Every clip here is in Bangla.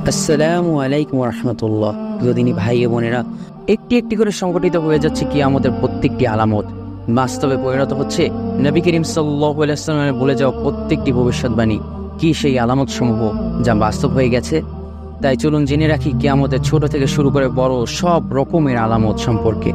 আসসালামু আলাইকুম রহমতুল্লাহ। প্রিয়দিনী ভাই ও বোনেরা, একটি একটি করে সংগঠিত হয়ে যাচ্ছে কিয়ামতের প্রত্যেকটি আলামত বাস্তবে পরিণত হচ্ছে। নবী করিম সাল্লাল্লাহু আলাইহি ওয়াসাল্লামের বলে যাওয়া প্রত্যেকটি ভবিষ্যৎবাণী কি সেই আলামত সমূহ যা বাস্তব হয়ে গেছে। তাই চলুন জেনে রাখি কিয়ামতের ছোট থেকে শুরু করে বড় সব রকমের আলামত সম্পর্কে।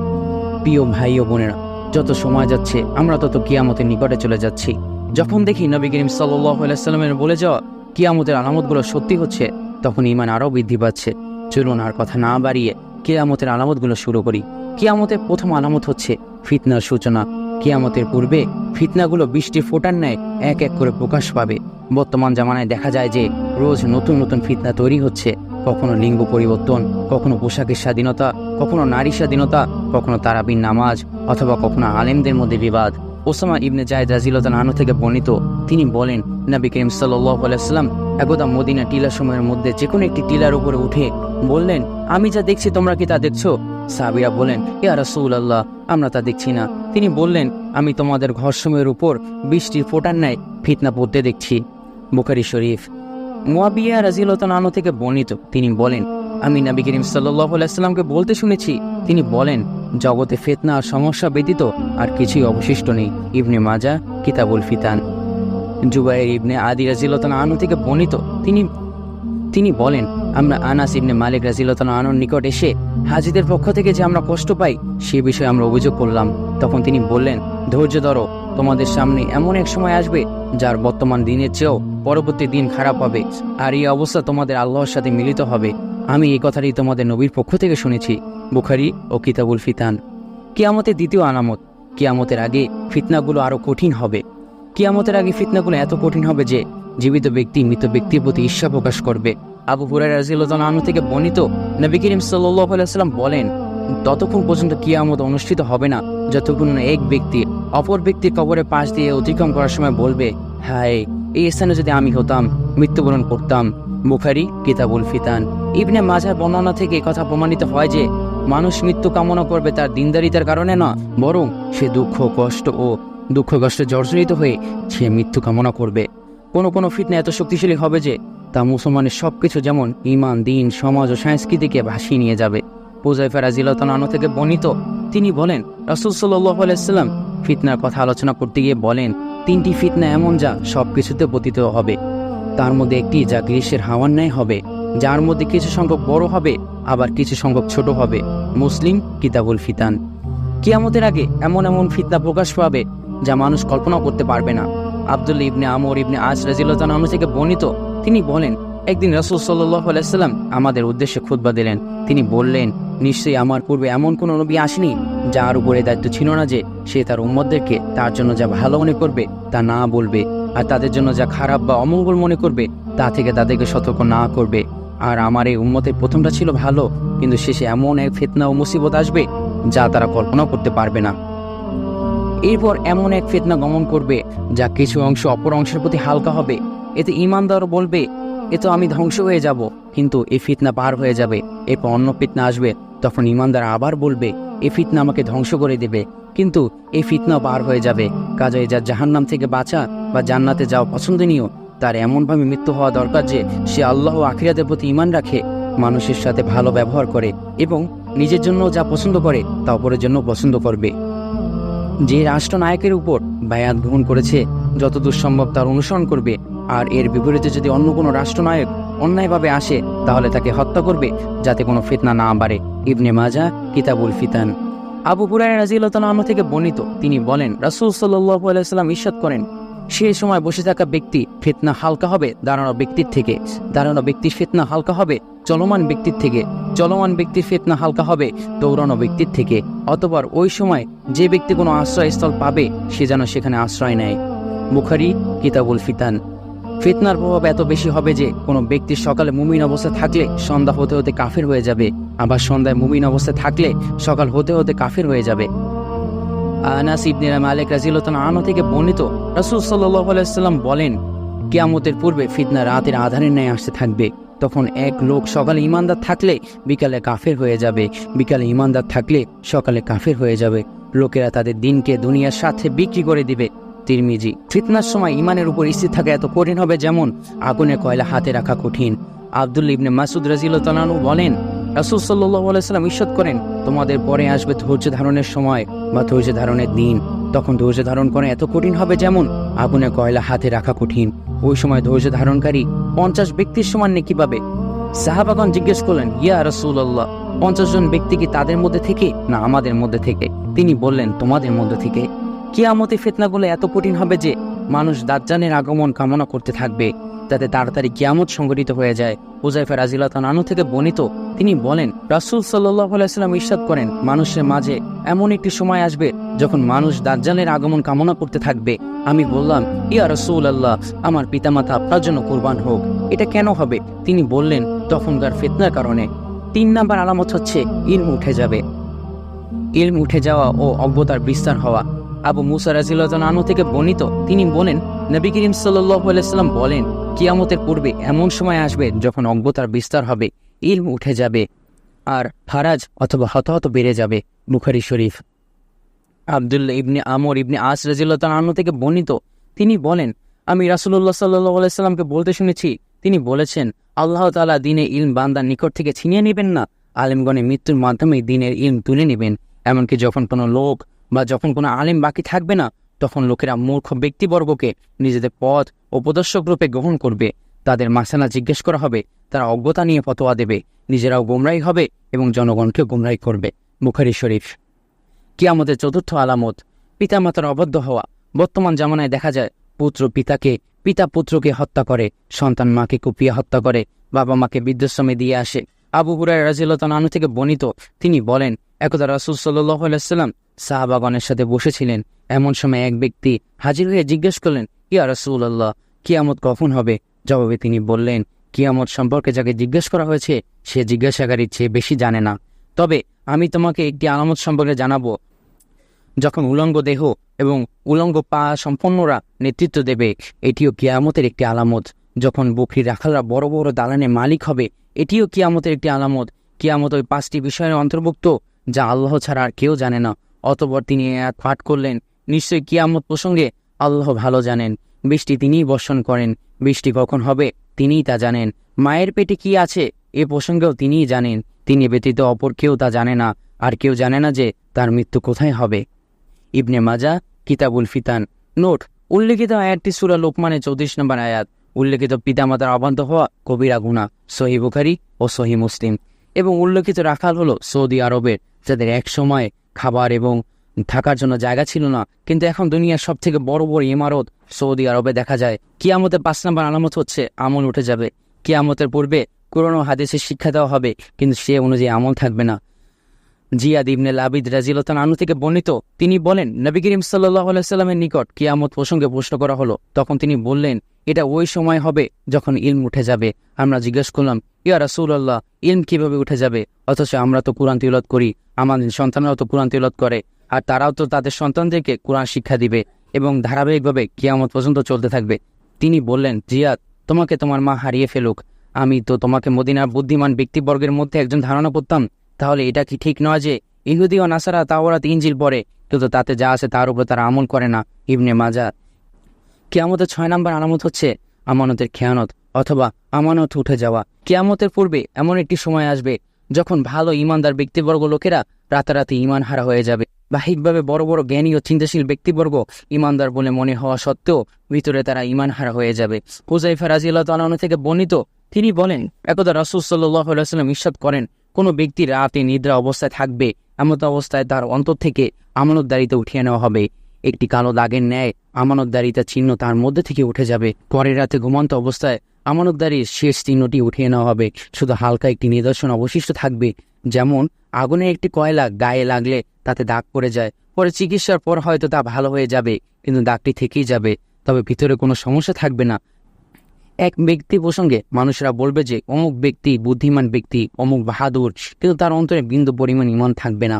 প্রিয় ভাই ও বোনেরা, যত সময় যাচ্ছে আমরা তত কিয়ামতের নিকটে চলে যাচ্ছি। যখন দেখি নবী করিম সাল্লাল্লাহু আলাইহি ওয়াসাল্লামের বলে যাওয়া কিয়ামতের আলামতগুলো সত্যি হচ্ছে, তখন ঈমান আরও বৃদ্ধি পাচ্ছে। চলুন আর কথা না বাড়িয়ে কিয়ামতের আলামতগুলো শুরু করি। কিয়ামতের প্রথম আলামত হচ্ছে ফিতনার সূচনা। কিয়ামতের পূর্বে ফিতনাগুলো বৃষ্টি ফোটার ন্যায় এক এক করে প্রকাশ পাবে। বর্তমান জামানায় দেখা যায় যে রোজ নতুন নতুন ফিতনা তৈরি হচ্ছে। কখনো লিঙ্গ পরিবর্তন, কখনো পোশাকের স্বাধীনতা, কখনো নারী স্বাধীনতা, কখনো তারাবির নামাজ, অথবা কখনো আলেমদের মধ্যে বিবাদ। ওসামা ইবনে যায়েদ রাদিয়াল্লাহু আনহু থেকে বর্ণিত, তিনি বলেন, নবী করিম সাল্লাল্লাহু আলাইহি ওয়াসাল্লাম একদা মদিনা টিলা সময়ের মধ্যে যে কোনো একটি টিলার উপরে উঠে বললেন, আমি যা দেখছি তোমরা কি তা দেখছো? সাহাবীরা বলেন, ইয়া রাসূলুল্লাহ, আমরা তা দেখছি না। তিনি বললেন, আমি তোমাদের ঘরসমূহের উপর বৃষ্টির ফোঁটার ন্যায় ফিতনা পড়তে দেখছি। বুখারী শরীফ। মুয়াবিয়া রাদিয়াল্লাহু আনহু থেকে বর্ণিত, তিনি বলেন, আমি নবী করিম সাল্লাল্লাহু আলাইহি ওয়াসাল্লামকে বলতে শুনেছি, তিনি বলেন, জগতে ফিতনা আর সমস্যা ব্যতীত আর কিছুই অবশিষ্ট নেই। ইবনে মাজাহ, কিতাবুল ফিতান। জুবাইর ইবনে আদি রাদিয়াল্লাহু আনহু থেকে বর্ণিত, তিনি বলেন, আমরা আনাস ইবনে মালিক রাদিয়াল্লাহু আনহুর নিকট এসে হাজীদের পক্ষ থেকে যে আমরা কষ্ট পাই সে বিষয়ে আমরা অভিযোগ করলাম। তখন তিনি বললেন, ধৈর্য ধরো, তোমাদের সামনে এমন এক সময় আসবে যার বর্তমান দিনের চেয়েও পরবর্তী দিন খারাপ হবে, আর এই অবস্থা তোমাদের আল্লাহর সাথে মিলিত হবে। আমি এই কথাটি তোমাদের নবীর পক্ষ থেকে শুনেছি। বুখারী ও কিতাবুল ফিতান। কিয়ামতের দ্বিতীয় আলামত, কিয়ামতের আগে ফিতনাগুলো আরো কঠিন হবে। কিয়ামতের আগে ফিতনাগুলো এত কঠিন হবে যে জীবিত ব্যক্তি মৃত ব্যক্তির প্রতি ঈর্ষা প্রকাশ করবে। আবু হুরায়রা রাদিয়াল্লাহু আনহু থেকে বর্ণিত, নবী করিম সাল্লাল্লাহু আলাইহি ওয়াসাল্লাম বলেন, ততক্ষণ পর্যন্ত কিয়ামত অনুষ্ঠিত হবে না যতক্ষণ এক ব্যক্তি অপর ব্যক্তির কবরের পাশ দিয়ে অতিক্রম করার সময় বলবে, হায়, এই স্থানে যদি আমি হতাম, মৃত্যুবরণ করতাম। বুখারী, কিতাবুল ফিতান। ইবনে মাজাহ বর্ণনা থেকে কথা প্রমাণিত হয় যে মানুষ মৃত্যু কামনা করবে তার দিনদারিতার কারণে না, বরং সে দুঃখ কষ্টে জর্জরিত হয়ে সে মৃত্যু কামনা করবে। কোনো ফিতনা এত শক্তিশালী হবে যে তা মুসলমানের সবকিছু, যেমন ঈমান, দিন, সমাজ ও সংস্কৃতিকে ভাসিয়ে নিয়ে যাবে। হুযায়ফা রাদিয়াল্লাহু আনহু থেকে বর্ণিত, তিনি বলেন, রাসূল সাল্লাল্লাহু আলাইহি ওয়াসাল্লাম ফিতনার কথা আলোচনা করতে গিয়ে বলেন, তিনটি ফিতনা এমন যা সবকিছুতে পতিত হবে। তার মধ্যে একটি যা গ্রীষ্মের হাওয়ার ন্যায় হবে, যার মধ্যে কিছু সংখ্যক বড় হবে, আবার কিছু সংখ্যক ছোট হবে। মুসলিম, কিতাবুল ফিতান। কিয়ামতের আগে এমন ফিতনা প্রকাশ পাবে যা মানুষ কল্পনা করতে পারবে না। আব্দুল্লাহ ইবনে আমর ইবনে আস রাদিয়াল্লাহু আনহু থেকে বর্ণিত, তিনি বলেন, একদিন রাসূল সাল্লাল্লাহু আলাইহি ওয়াসাল্লাম আমাদের উদ্দেশ্যে খুতবা দিলেন। তিনি বললেন, নিশ্চয়ই আমার পূর্বে এমন কোনো নবী আসেনি যার উপরে দায়িত্ব ছিল না যে সে তার উম্মতদেরকে তার জন্য যা ভালো মনে করবে তা না বলবে, আর তাদের জন্য যা খারাপ বা অমঙ্গল মনে করবে তা থেকে তাদেরকে সতর্ক না করবে। আর আমার এই উম্মতের প্রথমটা ছিল ভালো, কিন্তু শেষে এমন এক ফিতনা ও মুসিবত আসবে যা তারা কল্পনা করতে পারবে না। এরপর এমন এক ফিতনা গমন করবে যা কিছু অংশ অপর অংশের প্রতি হালকা হবে। এতে ঈমানদার বলবে, এ তো আমি ধ্বংস হয়ে যাব, কিন্তু এই ফিতনা পার হয়ে যাবে। এরপর অন্য ফিতনা আসবে, তখন ঈমানদার আবার বলবে, এই ফিতনা আমাকে ধ্বংস করে দেবে, কিন্তু এই ফিতনা পার হয়ে যাবে। কাজেই যার জাহান্নাম থেকে বাঁচা বা জান্নাতে যাওয়া পছন্দনীয়, তার এমনভাবে মৃত্যু হওয়া দরকার যে সে আল্লাহ ও আখিরাতের প্রতি ঈমান রাখে, মানুষের সাথে ভালো ব্যবহার করে এবং নিজের জন্য যা পছন্দ করে তা অপরের জন্য পছন্দ করবে। যে রাষ্ট্রনায়কের উপর বায়াত গ্রহণ করেছে যতদূর সম্ভব তার অনুসরণ করবে, আর এর বিপরীতে যদি অন্য কোনো রাষ্ট্রনায়ক অন্যায়ভাবে আসে তাহলে তাকে হত্যা করবে, যাতে কোনো ফিতনা না বাড়ে। ইবনে মাজাহ, কিতাবুল ফিতান। আবু হুরায়রা রাদিয়াল্লাহু আনহু থেকে বর্ণিত, তিনি বলেন, রাসূল সাল্লাল্লাহু আলাইহি ওয়াসাল্লাম ইরশাদ করেন, সেই সময় বসে থাকা ব্যক্তি ফিতনা হালকা হবে দাঁড়ানো ব্যক্তির থেকে, দাঁড়ানো ব্যক্তির ফিতনা হালকা হবে চলমান ব্যক্তির থেকে, চলমান ব্যক্তির ফিতনা হালকা হবে দৌড়ানো ব্যক্তির থেকে। অতঃপর ওই সময় যে ব্যক্তি কোনো আশ্রয়স্থল পাবে সে যেন সেখানে আশ্রয় নেয়। বুখারী, কিতাবুল ফিতান। ফিতনার প্রভাব এত বেশি হবে যে কোনো ব্যক্তি সকালে মুমিন অবস্থায় থাকলে সন্ধ্যা হতে হতে কাফির হয়ে যাবে, আবার সন্ধ্যায় মুমিন অবস্থায় থাকলে সকাল হতে হতে কাফির হয়ে যাবে। আনাস ইবনে মালিক রাদিয়াল্লাহু আনহু থেকে বর্ণিত, রাসূল সাল্লাল্লাহু আলাইহি ওয়াসাল্লাম বলেন, কিয়ামতের পূর্বে ফিতনা রাতের আধারের ন্যায় আসতে থাকবে। তখন এক লোক সকালে ঈমানদার থাকলে বিকালে কাফের হয়ে যাবে, বিকালে ঈমানদার থাকলে সকালে কাফের হয়ে যাবে। লোকেরা তাদের দিনকে দুনিয়ার সাথে বিক্রি করে দিবে। তিরমিজি। ফিতনার সময় ঈমানের উপর স্থির থাকা এত কঠিন হবে যেমন আগুনে কয়লা হাতে রাখা কঠিন। আব্দুল্লাহ ইবনে মাসউদ রাদিয়াল্লাহু তাআলা আনহু বলেন, রাসূল সাল্লাল্লাহু আলাইহি ওয়াসাল্লাম ইরশাদ করেন, তোমাদের পরে আসবে ধৈর্য ধারণের সময় বা ধৈর্য ধারণের দিন। তখন ধৈর্য ধারণ করা এত কঠিন হবে যেমন আগুনে কয়লা হাতে রাখা কঠিন। ওই সময় ধৈর্য ধারণকারী 50 ব্যক্তির সমান নেকি পাবে। সাহাবাগণ জিজ্ঞেস করলেন, ইয়া রাসূলুল্লাহ, 50 জন ব্যক্তি কি তাদের মধ্যে থেকে না আমাদের মধ্যে থেকে? তিনি বললেন, তোমাদের মধ্যে থেকে। কিয়ামতে ফিতনাগুলো এত কঠিন হবে যে মানুষ দাজ্জালের আগমন কামনা করতে থাকবে যাতে তাড়াতাড়ি কিয়ামত সংঘটিত হয়ে যায়। হুযায়ফা রাদিয়াল্লাহু তাআলা আনহু থেকে বর্ণিত, তিনি বলেন, রাসূল সাল্লাল্লাহু আলাইহি ওয়াসাল্লাম ইরশাদ করেন, মানুষের মাঝে এমন একটি সময় আসবে যখন মানুষ দাজ্জালের আগমন কামনা করতে থাকবে। আমি বললাম, ইয়া রাসূলুল্লাহ, আমার পিতামাতা আপনার জন্য কুরবান হোক। এটা কেন হবে? তিনি বললেন, তখনকার ফিতনার কারণে। 3 নাম্বার আলামত হচ্ছে ইলম উঠে যাবে। ইলম উঠে যাওয়া ও অজ্ঞতার বিস্তার হওয়া। আবু মুসা রাদিয়াল্লাহু তাআলা আনহু থেকে বর্ণিত, তিনি বলেন, নবী করিম সাল্লাল্লাহু আলাইহি ওয়াসাল্লাম বলেন, কিয়ামতের পূর্বে এমন সময় আসবে যখন অজ্ঞতার বিস্তার হবে, ইলম উঠে যাবে আর ফারাজ অথবা হতাহত বেড়ে যাবে। বুখারী শরীফ। আব্দুল্লাহ ইবনে আমর ইবনে আস রাদিয়াল্লাহু তাআলা আনহু থেকে বর্ণিত, তিনি বলেন, আমি রাসূলুল্লাহ সাল্লাল্লাহু আলাইহি ওয়াসাল্লামকে বলতে শুনেছি, তিনি বলেছেন, আল্লাহ তাআলা দ্বীনে ইলম বান্দার নিকট থেকে ছিনিয়ে নেবেন না, আলেমগণে মৃত্যুর মাধ্যমে দ্বীনের ইলম তুলে নেবেন। এমনকি যখন কোনো লোক বা যখন কোনো আলেম বাকি থাকবে না, তখন লোকেরা মূর্খ ব্যক্তিবর্গকে নিজেদের পথ ও উপদেশক রূপে গ্রহণ করবে। তাদের মাসালা জিজ্ঞেস করা হবে, তারা অজ্ঞতা নিয়ে ফতোয়া দেবে, নিজেরাও গোমরাহী হবে এবং জনগণকে গোমরাহী করবে। বুখারী শরীফ। কিয়ামতের চতুর্থ আলামত পিতামাতার অবাধ্য হওয়া। বর্তমান জামানায় দেখা যায় পুত্র পিতাকে, পিতা পুত্রকে হত্যা করে, সন্তান মাকে কুপিয়ে হত্যা করে, বাবা মাকে বৃদ্ধাশ্রমে দিয়ে আসে। আবু হুরায়রা রাদিয়াল্লাহু তাআলা আনহু থেকে বর্ণিত, তিনি বলেন, একদা রাসূল সাল্লাল্লাহু আলাইহি ওয়াসাল্লাম সাহাবাগণের সাথে বসেছিলেন। এমন সময় এক ব্যক্তি হাজির হয়ে জিজ্ঞেস করলেন, ইয়া রাসূলুল্লাহ, কিয়ামত কখন হবে? জবাবে তিনি বললেন, কিয়ামত সম্পর্কে যাকে জিজ্ঞেস করা হয়েছে সে জিজ্ঞাসাকারীর চেয়ে বেশি জানে না। তবে আমি তোমাকে একটি আলামত সম্পর্কে জানাবো, যখন উলঙ্গ দেহ এবং উলঙ্গ পা সম্পন্নরা নেতৃত্ব দেবে, এটিও কিয়ামতের একটি আলামত। যখন বকরির রাখালরা বড় বড় দালানের মালিক হবে, এটিও কিয়ামতের একটি আলামত। কিয়ামত ওই 5টি বিষয়ের অন্তর্ভুক্ত যা আল্লাহ ছাড়া আর কেউ জানে না। অতঃপর তিনি আয়াত পাঠ করলেন, নিশ্চয়ই কিয়ামত প্রসঙ্গে আল্লাহ ভালো জানেন। বৃষ্টি তিনিই বর্ষণ করেন, বৃষ্টি কখন হবে তিনিই তা জানেন। মায়ের পেটে কি আছে এ প্রসঙ্গেও তিনিই জানেন, তিনি ব্যতীত অপর কেউ তা জানে না, আর কেউ জানে না যে তার মৃত্যু কোথায় হবে। ইবনে মাজাহ কিতাবুল ফিতান। নোট, উল্লেখিত আয়াতটি সূরা লোকমানের 34 নম্বর আয়াত। উল্লেখিত পিতামাতার অবাধ্য হওয়া কবিরা গুনাহ, সহিহ বুখারী ও সহিহ মুসলিম। এবং উল্লেখিত রাখাল হলো সৌদি আরবের, যাদের এক সময় খাবার এবং থাকার জন্য জায়গা ছিল না, কিন্তু এখন দুনিয়ার সব থেকে বড় বড় ইমারত সৌদি আরবে দেখা যায়। কিয়ামতের 5 নম্বর আলামত হচ্ছে আমল উঠে যাবে। কিয়ামতের পূর্বে কোরআন ও হাদিসের শিক্ষা দেওয়া হবে, কিন্তু সে অনুযায়ী আমল থাকবে না। জিয়াদ ইবনে লাবিদ রাদিয়াল্লাহু তাআলা আনহু থেকে বর্ণিত, তিনি বলেন, নবী করিম সাল্লাল্লাহু আলাইহি ওয়াসাল্লামের নিকট কিয়ামত প্রসঙ্গে প্রশ্ন করা হলো। তখন তিনি বললেন, এটা ওই সময় হবে যখন ইলম উঠে যাবে। আমরা জিজ্ঞেস করলাম, ইয়া রাসূলুল্লাহ, ইলম কিভাবে উঠে যাবে? অথচ আমরা তো কোরআন তিলাওয়াত করি, আমাদের সন্তানরাও তো কোরআন তিলাওয়াত করে, আর তারাও তো তাদের সন্তানদেরকে কোরআন শিক্ষা দিবে এবং ধারাবাহিকভাবে কিয়ামত পর্যন্ত চলতে থাকবে। তিনি বললেন, জিয়াদ, তোমাকে তোমার মা হারিয়ে ফেলুক, আমি তো তোমাকে মদিনার বুদ্ধিমান ব্যক্তিবর্গের মধ্যে একজন ধারণা করতাম। তাহলে এটা কি ঠিক নয় যে ইহুদি ও নাসারা তাওরাত ইনজিল পড়ে, কিন্তু তাতে যা আছে তার উপর তারা আমল করে না? ইবনে মাজাহ। কিয়ামতের 6 নম্বর আলামত হচ্ছে আমানতের খেয়ানত অথবা আমানত উঠে যাওয়া। কিয়ামতের পূর্বে এমন একটি সময় আসবে যখন ভালো ইমানদার ব্যক্তিবর্গ লোকেরা রাতারাতি ইমান হারা হয়ে যাবে। বাহ্যিকভাবে বড় বড় জ্ঞানী ও চিন্তাশীল ব্যক্তিবর্গ ইমানদার বলে মনে হওয়া সত্ত্বেও ভিতরে তারা ইমান হারা হয়ে যাবে। হুযায়ফা রাদিয়াল্লাহু তাআলা আনহু থেকে বর্ণিত, তিনি বলেন, একদা রাসূল সাল্লাল্লাহু আলাইহি ওয়াসাল্লাম ইরশাদ করেন, কোনো ব্যক্তি রাতে নিদ্রা অবস্থায় থাকবে, এমত অবস্থায় তার অন্তর থেকে আমানতদারিতা উঠিয়ে নেওয়া হবে। একটি কালো দাগের ন্যায় আমানতদারিতার চিহ্ন তার মধ্যে থেকে উঠে যাবে। পরের রাতে ঘুমন্ত অবস্থায় আমানতদারির শেষ চিহ্নটি উঠিয়ে নেওয়া হবে। শুধু হালকা একটি নিদর্শন অবশিষ্ট থাকবে, যেমন আগুনের একটি কয়লা গায়ে লাগলে তাতে দাগ পড়ে যায়, পরে চিকিৎসার পর হয়তো তা ভালো হয়ে যাবে, কিন্তু দাগটি থেকেই যাবে, তবে ভিতরে কোনো সমস্যা থাকবে না। এক ব্যক্তি প্রসঙ্গে মানুষেরা বলবে যে অমুক ব্যক্তি বুদ্ধিমান ব্যক্তি, অমুক বাহাদুর, কিন্তু তার অন্তরে বিন্দু পরিমাণ ঈমান থাকবে না।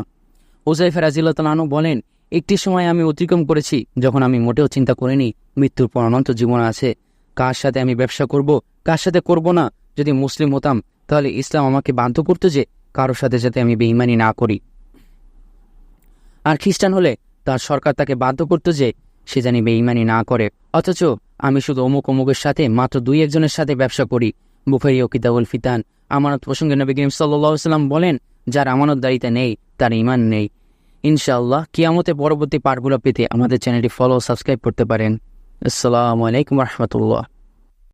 হুযায়ফা রাদিয়াল্লাহু তাআলা আনহু বলেন, একটি সময় আমি অতিক্রম করেছি যখন আমি মোটেও চিন্তা করিনি মৃত্যুর পর অনন্ত জীবন আছে। কার সাথে আমি ব্যবসা করব, কার সাথে করব না। যদি মুসলিম হতাম তাহলে ইসলাম আমাকে বাধ্য করতো যে কারোর সাথে যাতে আমি বেঈমানি না করি, আর খ্রিস্টান হলে তার সরকার তাকে বাধ্য করতো যে সে জানি বেঈমানি না করে। অথচ আমি শুধু অমুক অমুকের সাথে মাত্র 2-1 জনের সাথে ব্যবসা করি। বুখারী ও কিতাবুল ফিতান। আমানত প্রসঙ্গে নবী করিম সাল্লাল্লাহু আলাইহি ওয়াসাল্লাম বলেন, যার আমানতদারিতা নেই তার ঈমান নেই। ইনশাআল্লাহ কিয়ামতে পরবর্তী পাঠগুলো পেতে আমাদের চ্যানেলটি ফলো ও সাবস্ক্রাইব করতে পারেন। আসসালামু আলাইকুম ওয়া রাহমাতুল্লাহ।